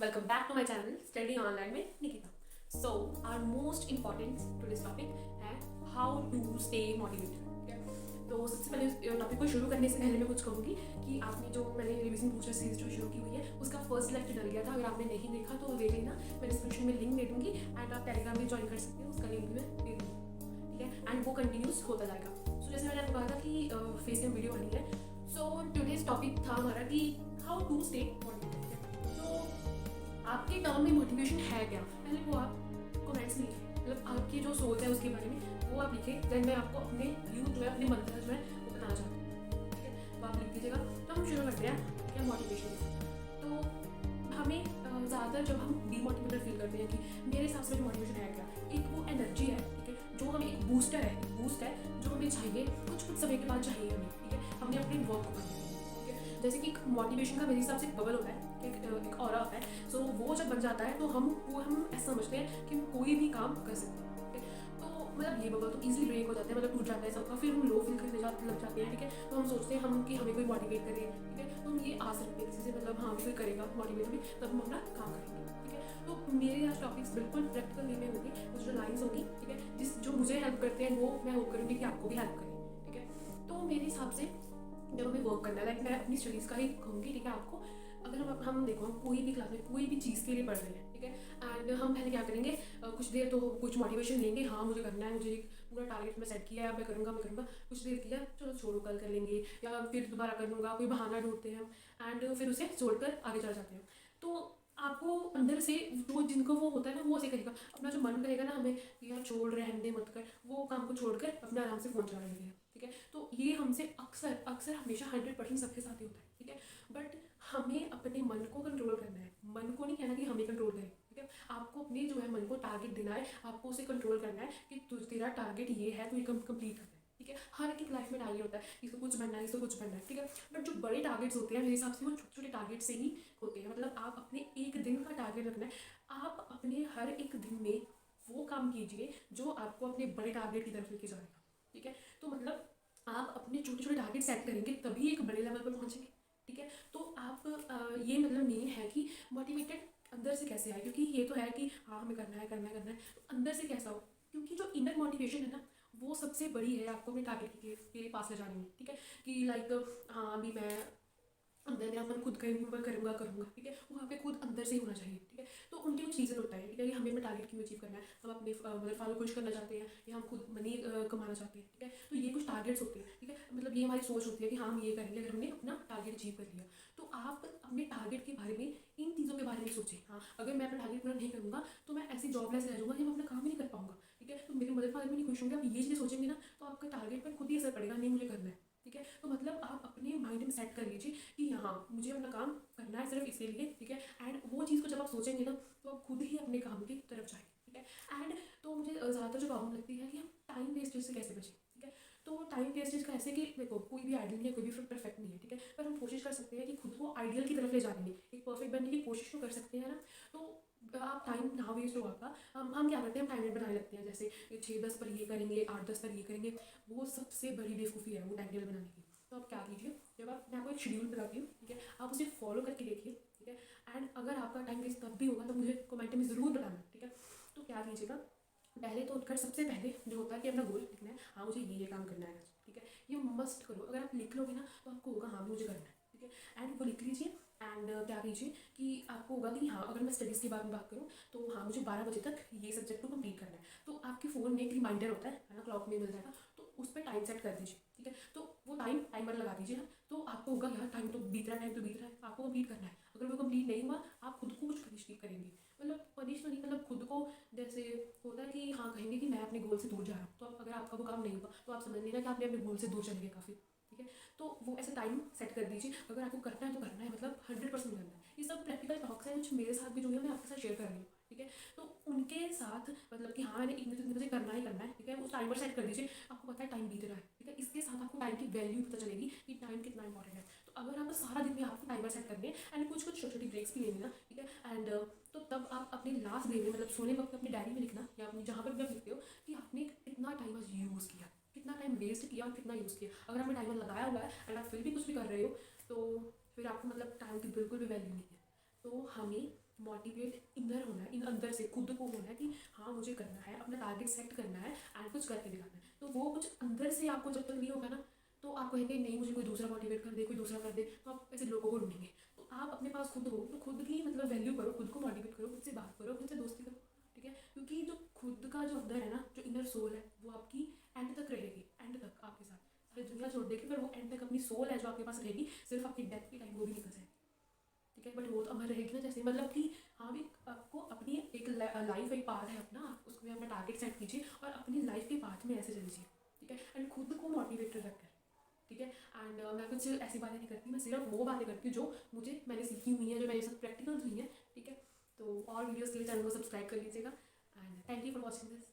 Welcome back to my channel Study Online में Nikita. So our most important today's topic है how to stay motivated. ठीक है, तो सबसे पहले टॉपिक को शुरू करने से पहले मैं कुछ कहूँगी कि आपने जो मैंने रिवीजन पूछर सीरीज जो शुरू की हुई है उसका फर्स्ट लेक्चर डल गया था. अगर आपने नहीं देखा तो देख लेना, मैं डिस्क्रिप्शन में लिंक दे दूँगी एंड आप टेलीग्राम भी ज्वाइन कर सकते हो, उसका लिंक भी मैं दे दूँगी. ठीक है, एंड वो कंटिन्यूस होता जाएगा. सो जैसे मैंने आपको कहा था कि फेस टाइम वीडियो आनी है. सो टुडेज टॉपिक था हमारा कि हाउ टू स्टे मोटिवेटेड. तो आपके टर्म में मोटिवेशन है क्या, पहले वो आप कमेंट्स में लिखिए. मतलब आपकी जो सोच है उसके बारे में वो आप लिखिए. देन मैं आपको अपने व्यू जो है, अपने मंत्र जो है वो बताना चाहती हूँ. ठीक है, तो आप लिख दीजिएगा. तो हम शुरू करते हैं क्या मोटिवेशन है. तो हमें ज़्यादातर जब हम डीमोटिवेटेड फील करते हैं कि मेरे हिसाब से मोटिवेशन है क्या, एक वो एनर्जी है. ठीक है, जो हमें एक बूस्टर है, एक बूस्ट है जो हमें चाहिए कुछ समय के बाद चाहिए हमें. ठीक है, हमने अपने वर्क को करना है. ठीक है, जैसे कि मोटिवेशन का मेरे हिसाब से बबल होता है, एक ऑरा होता है. सो वो जब बन जाता है तो हम ऐसा समझते हैं कि हम कोई भी काम कर सकते हैं. ठीक है, तो मतलब ये बबल तो ईजिली ब्रेक हो जाता है, मतलब टूट जाता है सबका. फिर हम लो फील करने लग जाते हैं. ठीक है, तो हम सोचते हैं हम कि हमें कोई मोटिवेट करे. ठीक है, तो हम ये आस रखते हैं किसी से, मतलब हाँ कोई करेगा मोटिवेट भी, तब हम अपना काम करेंगे. ठीक है, तो मेरे यहाँ टॉपिक्स बिल्कुल प्रैक्टिकल वे में होंगे, कुछ जो लाइन्स होगी. ठीक है, जो मुझे हेल्प करते हैं वो मैं होप करूँगी कि आपको भी हेल्प करें. ठीक है, तो मेरे हिसाब से जब हमें वर्क करना है, लाइक मैं अपनी स्टडीज़ का ही कहूँगी. ठीक है, आपको अगर हम देखो हम कोई भी क्लास में कोई भी चीज़ के लिए पढ़ रहे हैं. ठीक है, एंड हम पहले क्या करेंगे, कुछ देर तो कुछ मोटिवेशन लेंगे. हाँ मुझे करना है, मुझे एक पूरा टारगेट में सेट किया है, मैं करूँगा. कुछ देर किया, चलो छोड़ो कल कर लेंगे, या फिर दोबारा कर लूँगा, कोई बहाना ढूंढते हैं एंड फिर उसे छोड़कर आगे चल जाते हैं. तो आपको अंदर से वो जिनको वो होता है ना वो ऐसे करेगा. अपना जो मन करेगा ना हमें कि यार छोड़ रहे हैं, मत कर, वो काम को छोड़कर अपना आराम से फोन चला लेंगे. ठीक है, तो ये हमसे अक्सर हमेशा 100% सबके साथ ही होता है. ठीक है, बट हमें अपने मन को कंट्रोल करना है. मन को नहीं कहना कि हमें कंट्रोल करें. ठीक है, आपको अपने जो है मन को टारगेट देना है, आपको उसे कंट्रोल करना है कि तेरा टारगेट ये है तो ये कंप्लीट करना है. ठीक है, हर एक लाइफ में टारगेट होता है, इसको कुछ बनना है, इसको कुछ बनना है. ठीक है, बट जो बड़े टारगेट्स होते हैं मेरे हिसाब से वो छोटे छोटे टारगेट से ही होते हैं. मतलब आप अपने एक दिन का टारगेट रखना है. आप अपने हर एक दिन में वो काम कीजिए जो आपको अपने बड़े टारगेट की तरफ लेके जाएगा. ठीक है, तो मतलब आप अपने छोटे छोटे टारगेट सेट करेंगे तभी एक बड़े लेवल पर पहुंचेंगे. ठीक है, तो आप ये मतलब नहीं है कि मोटिवेटेड अंदर से कैसे आए, क्योंकि ये तो है कि हाँ हमें करना है तो अंदर से कैसा हो, क्योंकि जो इनर मोटिवेशन है ना वो सबसे बड़ी है आपको अपने टारगेट के पास ले जाने में. ठीक है, कि लाइक हाँ अभी मैं अंदर मेरा मन खुद करूँगा. ठीक है, वो आपके खुद अंदर से ही होना चाहिए. ठीक है, तो उनके कुछ रीज़न होता है. ठीक है, कि हमें अपना टारगेट क्यों अचीव करना है, हम अपने मतलब फादर खुश करना चाहते हैं या हम खुद मनी कमाना चाहते हैं. ठीक है, तो ये कुछ टारगेट्स होते हैं. ठीक है, मतलब ये हमारी सोच होती है कि हाँ हम ये करेंगे अगर हमने अपना टारगेट अचीव कर लिया. तो आप अपने टारगेट के बारे में इन चीज़ों के बारे में सोचें. हाँ अगर मैं अपना टारगेट पूरा नहीं करूँगा तो मैं ऐसे जॉबलेस रह जाऊँगा कि मैं अपना काम ही नहीं कर पाऊँगा. ठीक है, तो मेरे मदर फादर भी नहीं खुश होंगे. आप ये चीज़ें सोचेंगे ना तो आपका टारगेट पर खुद ही असर पड़ेगा, नहीं मुझे करना है. ठीक है, तो मतलब आप अपने माइंड में सेट कर लीजिए कि हाँ मुझे अपना काम करना है सिर्फ इसीलिए. ठीक है, एंड वो चीज़ को जब आप सोचेंगे ना तो आप खुद ही अपने काम की तरफ जाएंगे. ठीक है, एंड तो मुझे ज़्यादातर जो प्रॉब्लम लगती है कि हम टाइम वेस्टेज से कैसे बचें. ठीक है, तो टाइम वेस्टेज का ऐसे कि देखो कोई भी आइडियल नहीं है, कोई भी परफेक्ट नहीं है. ठीक है, पर हम कोशिश कर सकते हैं कि खुद को आइडियल की तरफ ले जाने में एक परफेक्ट बनने की कोशिश तो कर सकते हैं ना. तो आप टाइम ना वेस्ट हो आपका. हम क्या करते हैं, हम टाइम बनाने लगते हैं, जैसे 6-10 पर ये करेंगे, 8-10 पर ये करेंगे. वो सबसे बड़ी बेवकूफ़ी है वो टाइम टेबल बनाने की. तो आप क्या कीजिए, जब मैं आपको एक शेड्यूल बताती हूँ. ठीक है, आप उसे फॉलो करके देखिए. ठीक है, एंड अगर आपका टाइम वेस्ट तब भी होगा तो मुझे कमेंट में ज़रूर बताना. ठीक है, तो क्या कीजिएगा, पहले तो उठकर सबसे पहले जो होता है कि अपना गोल लिखना है. हाँ मुझे ये काम करना है आज. ठीक है, ये मस्ट करो. अगर आप लिख लोगे ना तो आपको होगा हाँ मुझे करना है. ठीक है, एंड वो लिख लीजिए. एंड क्या कीजिए कि आपको होगा कि हाँ अगर मैं स्टडीज़ के बारे में बात करूँ तो हाँ मुझे 12 बजे तक ये सब्जेक्ट को कंप्लीट करना है. तो आपके फ़ोन में एक रिमाइंडर होता है ना, क्लॉक में मिल जाएगा, तो उस पर टाइम सेट कर दीजिए. ठीक है, तो वो टाइमर लगा दीजिए ना, तो आपको होगा यार टाइम तो बीत रहा है, आपको कंप्लीट करना है. अगर वो कंप्लीट नहीं हुआ आप खुद को कुछ पनिश करेंगे, मतलब पनिश तो नहीं, मतलब खुद को जैसे होता है कि हाँ कहेंगे कि मैं अपने गोल से दूर जा रहा हूँ. तो अगर आपका वो काम नहीं हुआ तो आप समझ लेना कि आपने अपने गोल से दूर चले गए काफ़ी. ठीक है, तो वो ऐसे टाइम सेट कर दीजिए. अगर आपको करना है तो करना है, मतलब 100% करना है. ये सब प्रैक्टिकल टॉक्स हैं कुछ मेरे साथ भी जो है मैं आपके साथ शेयर कर रही हूँ. ठीक है, तो उनके साथ मतलब कि हाँ मैंने इतने बजे करना ही करना है. ठीक है, उस टाइमर सेट कर दीजिए. आपको पता है टाइम बीत रहा है. ठीक है, इसके साथ आपको टाइम की वैल्यू पता चलेगी कि टाइम कितना इंपॉर्टेंट है. तो अगर आप सारा दिन में आपको टाइमर सेट करने हैं एंड कुछ छोटी छोटी ब्रेक्स भी लेंगे ना. ठीक है, एंड तो तब आप अपने लास्ट डे में मतलब सोने वक्त अपनी डायरी में लिखना या अपनी जहाँ पर भी आप लिखते हो कि आपने कितना टाइम आज यूज़ किया, कितना टाइम वेस्ट किया और कितना यूज़ किया. अगर आपने टाइमर लगाया हुआ है एंड आप फिर भी कुछ भी कर रहे हो तो फिर आपको मतलब टाइम की बिल्कुल भी वैल्यू नहीं है. तो हमें मोटिवेट इनर होना है, इन अंदर से खुद को होना है कि हाँ मुझे करना है, अपना टारगेट सेट करना है एंड कुछ करके दिखाना है। तो वो कुछ अंदर से आपको जब तक नहीं होगा ना, तो आप कहेंगे नहीं मुझे कोई दूसरा मोटिवेट कर दे, कोई दूसरा कर दे, तो आप ऐसे लोगों को ढूंढेंगे। तो आप अपने पास खुद हो तो खुद की मतलब वैल्यू करो, खुद को मोटिवेट करो, खुद से बात करो, खुद से दोस्ती करो, ठीक है। क्योंकि जो खुद का जो अंदर है ना, जो इनर सोल है, वो आपकी एंड तक रहेगी, एंड तक आपके साथ सारी दुनिया छोड़ देगी, पर वो एंड तक अपनी सोल है जो आपके पास रहेगी, सिर्फ आपकी डेथ के टाइम वो भी निकल जाएगी, ठीक है। बट वो तो अमर रहेगी ना, जैसे मतलब कि हाँ भी आपको अपनी एक लाइफ एक पाथ है अपना, उसमें अपना टारगेट सेट कीजिए और अपनी लाइफ के पाथ में ऐसे चलीजिए, ठीक है। एंड खुद को मोटिवेटेड रखकर, ठीक है। एंड मैं कुछ ऐसी बातें नहीं करती, मैं सिर्फ वो बातें करती हूँ जो मैंने सीखी हुई है, जो मेरे साथ प्रैक्टिकल हुई है, ठीक है। तो और वीडियोज़ के लिए चैनल को सब्सक्राइब कर लीजिएगा and thank you for watching this.